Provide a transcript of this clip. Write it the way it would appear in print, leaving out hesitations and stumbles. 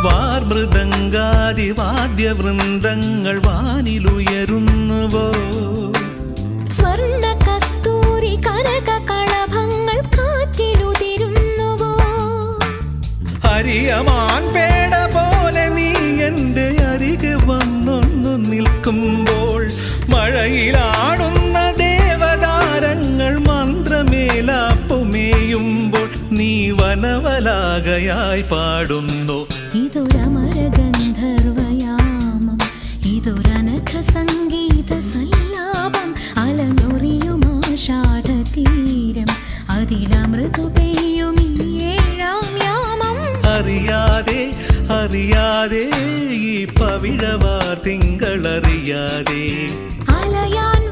വാർമൃദംഗാദിവാദ്യവൃന്ദങ്ങൾ വാനിലുയരുന്നുവോ സ്വർണ്ണ കസ്തൂരി കനക കളഭങ്ങൾ കാറ്റിലുതിരുന്നുവോ അരിയമാൻ പേട പോലെ നീ എൻ്റെ അരികെ വന്നൊന്നു നിൽക്കുമ്പോൾ മഴയിലാടുന്ന ദേവതാരങ്ങൾ മന്ത്രമേലാപ്പുമേയുമ്പോൾ നീ വനവലാകയായി പാടുന്നു ഇതൊരമരഗന്ധർവയാമം ഇതൊരനഘ സംഗീത സല്ലാപം അലനൊറിയുമാഷാഢതീരം അതിലമൃതു പെയ്യും ഈ ഏഴാം യാമം അറിയാതെ അറിയാതെ ഈ പവിഴവാർ തിങ്കളറിയാതെ അലയാൻ